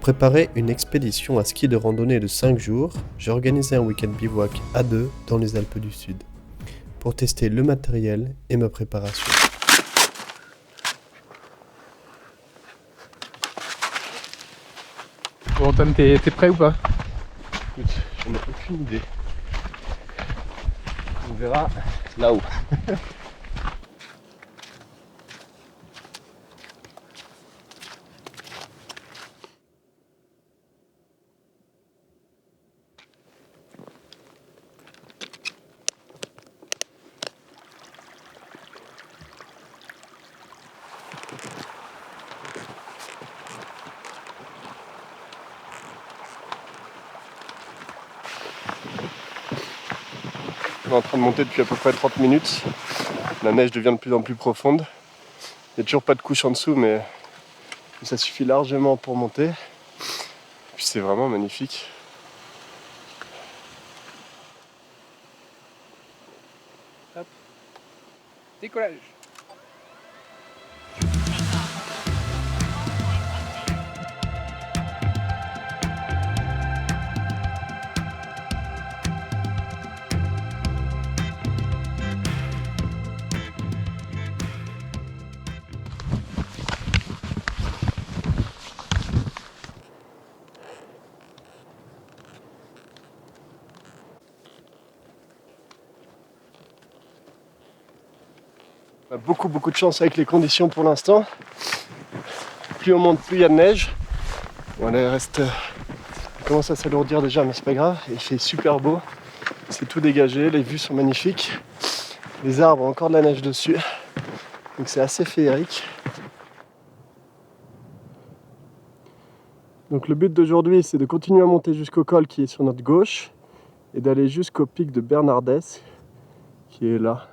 préparer une expédition à ski de randonnée de 5 jours, j'ai organisé un week-end bivouac à 2 dans les Alpes du Sud, pour tester le matériel et ma préparation. Bon Antoine, t'es prêt ou pas? Écoute, j'en ai aucune idée. On verra là-haut. On est en train de monter depuis à peu près 30 minutes. La neige devient de plus en plus profonde. Il n'y a toujours pas de couche en dessous, mais ça suffit largement pour monter. Puis c'est vraiment magnifique. Hop. Décollage. On a beaucoup de chance avec les conditions pour l'instant. Plus on monte, plus il y a de neige. Bon, là, il commence à s'alourdir déjà, mais c'est pas grave. Il fait super beau. C'est tout dégagé, les vues sont magnifiques. Les arbres ont encore de la neige dessus. Donc c'est assez féerique. Donc le but d'aujourd'hui, c'est de continuer à monter jusqu'au col qui est sur notre gauche et d'aller jusqu'au pic de Bernardès qui est là.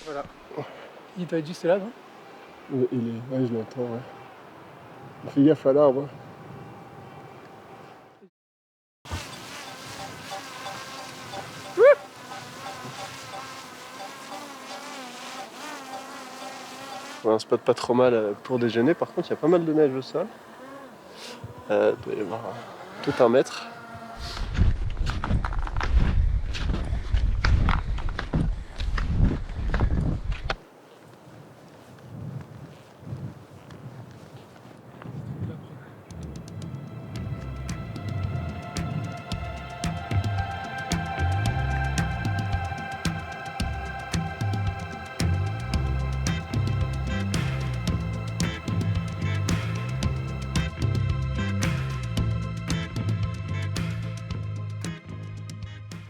Voilà. Il doit être juste là, non? Ouais, je l'entends, ouais. Fais gaffe à l'arbre. Un spot pas trop mal pour déjeuner, par contre il y a pas mal de neige au sol. Il doit y avoir tout un mètre.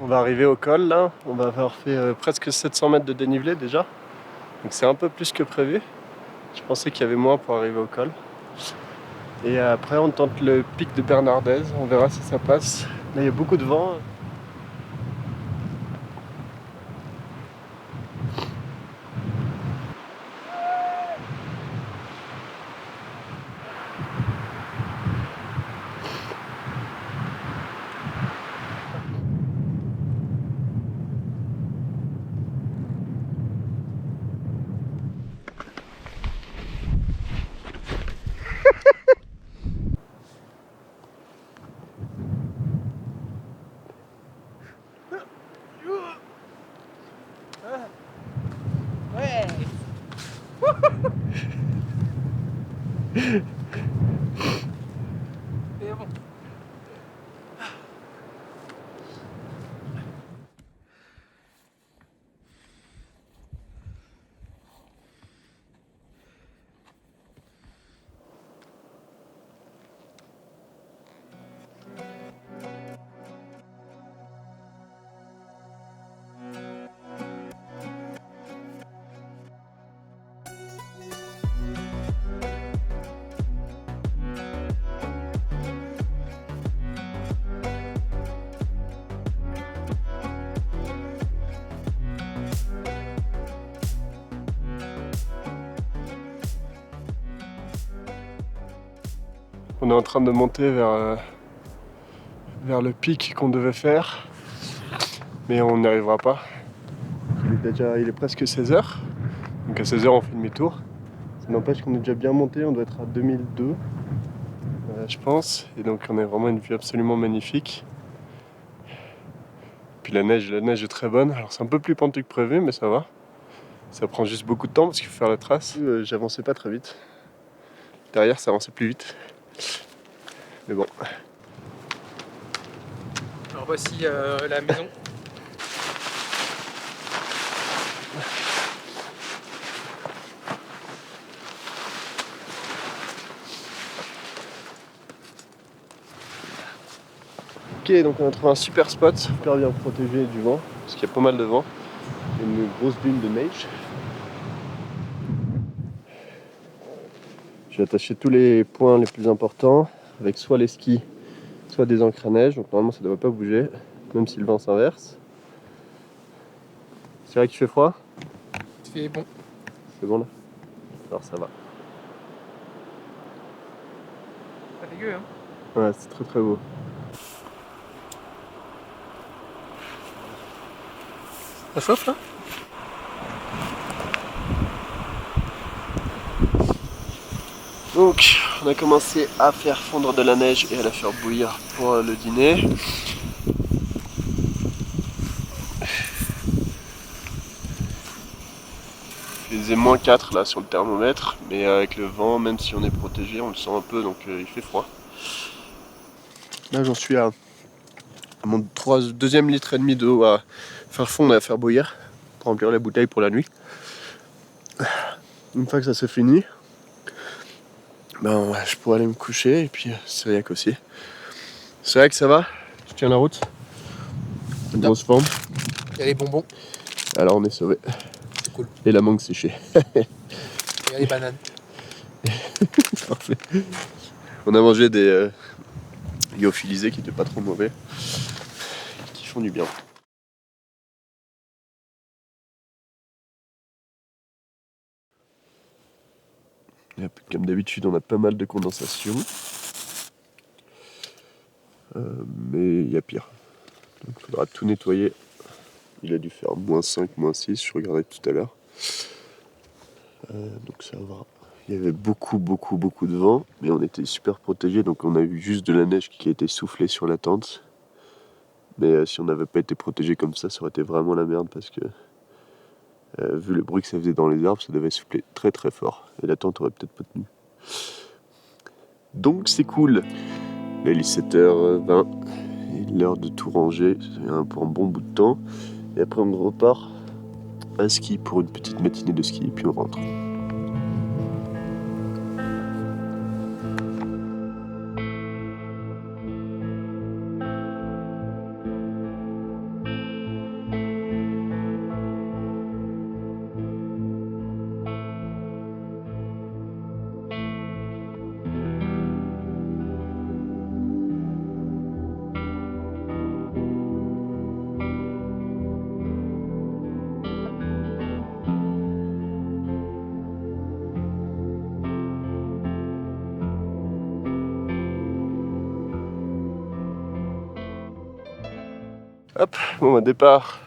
On va arriver au col là, on va avoir fait presque 700 mètres de dénivelé déjà. Donc c'est un peu plus que prévu. Je pensais qu'il y avait moins pour arriver au col. Et après on tente le pic de Bernardès, on verra si ça passe. Là il y a beaucoup de vent. Ouais. C'est bon. On est en train de monter vers le pic qu'on devait faire, mais on n'y arrivera pas. Il est presque 16h, donc à 16h on fait demi-tour. Ça n'empêche qu'on est déjà bien monté, on doit être à 2002, je pense, et donc on a vraiment une vue absolument magnifique. Puis la neige est très bonne, alors c'est un peu plus pentu que prévu, mais ça va. Ça prend juste beaucoup de temps parce qu'il faut faire la trace. J'avançais pas très vite. Derrière ça avançait plus vite. Mais bon. Alors voici la maison. Ok, donc on a trouvé un super spot, super bien protégé du vent, parce qu'il y a pas mal de vent. Il y a une grosse dune de neige. J'ai attaché tous les points les plus importants, avec soit les skis, soit des encres à neige, donc normalement ça ne devrait pas bouger, même si le vent s'inverse. C'est vrai qu'il fait froid? C'est bon. C'est bon là? Alors ça va. Pas dégueu, hein. Ouais, c'est très très beau. Ça chauffe là? Donc, on a commencé à faire fondre de la neige et à la faire bouillir pour le dîner. Il faisait -4 là sur le thermomètre, mais avec le vent, même si on est protégé, on le sent un peu, donc il fait froid. Là j'en suis à mon deuxième litre et demi d'eau à faire fondre et à faire bouillir pour remplir les bouteilles pour la nuit. Une fois que ça c'est fini, ben, je pourrais aller me coucher et puis c'est rien qu'aussi. C'est vrai que ça va, je tiens la route. Une grosse forme. Il y a les bonbons. Alors on est sauvé. C'est cool. Et la mangue séchée. Il y a les bananes. Parfait. On a mangé des lyophilisés qui étaient pas trop mauvais, qui font du bien. Et comme d'habitude, on a pas mal de condensation. Mais il y a pire. Donc il faudra tout nettoyer. Il a dû faire -5, -6, je regardais tout à l'heure. Donc ça va. Il y avait beaucoup de vent, mais on était super protégés, donc on a eu juste de la neige qui a été soufflée sur la tente. Mais si on n'avait pas été protégé comme ça aurait été vraiment la merde parce que vu le bruit que ça faisait dans les arbres, ça devait souffler très très fort. Et la tente aurait peut-être pas tenu. Donc c'est cool. Là il est 7h20. Et l'heure de tout ranger, c'est pour un bon bout de temps. Et après on repart à ski pour une petite matinée de ski et puis on rentre. Hop, bon départ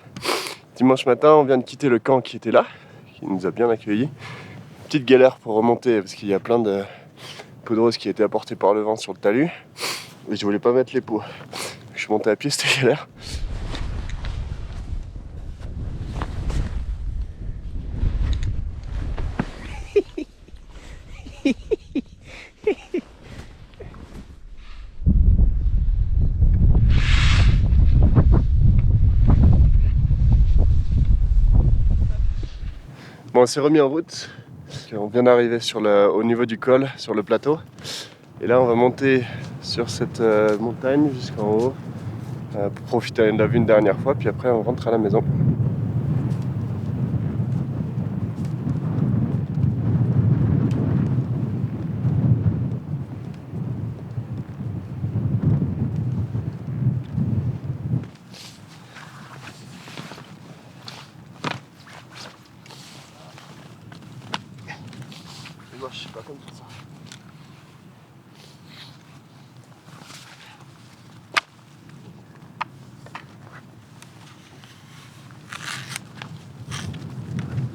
dimanche matin, on vient de quitter le camp qui était là, qui nous a bien accueillis. Petite galère pour remonter parce qu'il y a plein de poudreuse qui a été apportée par le vent sur le talus. Et je voulais pas mettre les pots. Je suis monté à pied, c'était galère. Bon, on s'est remis en route. On vient d'arriver au niveau du col, sur le plateau. Et là, on va monter sur cette montagne jusqu'en haut pour profiter de la vue une dernière fois. Puis après, on rentre à la maison. Et moi, je sais pas comme ça.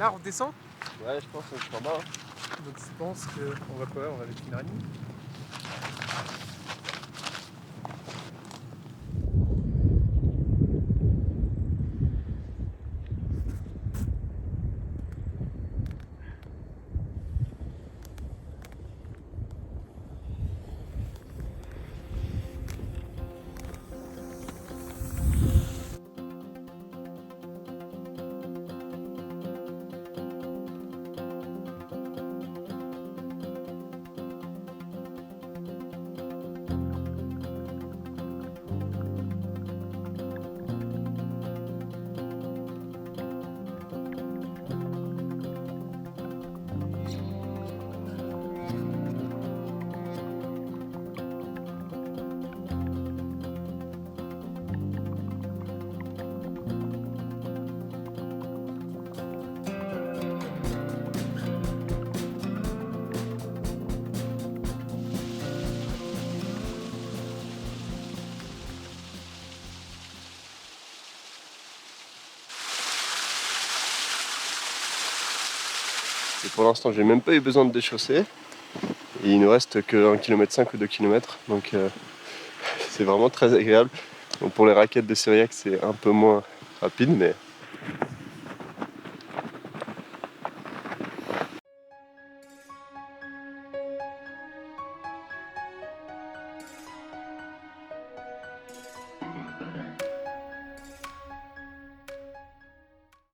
Là, on descend. Ouais, je pense que c'est en bas. Donc je pense qu'on va quoi? On va avec une araignée. Et pour l'instant, j'ai même pas eu besoin de déchausser. Et il nous reste que 1,5 km ou 2 km. Donc c'est vraiment très agréable. Donc pour les raquettes de Syriac, c'est un peu moins rapide, mais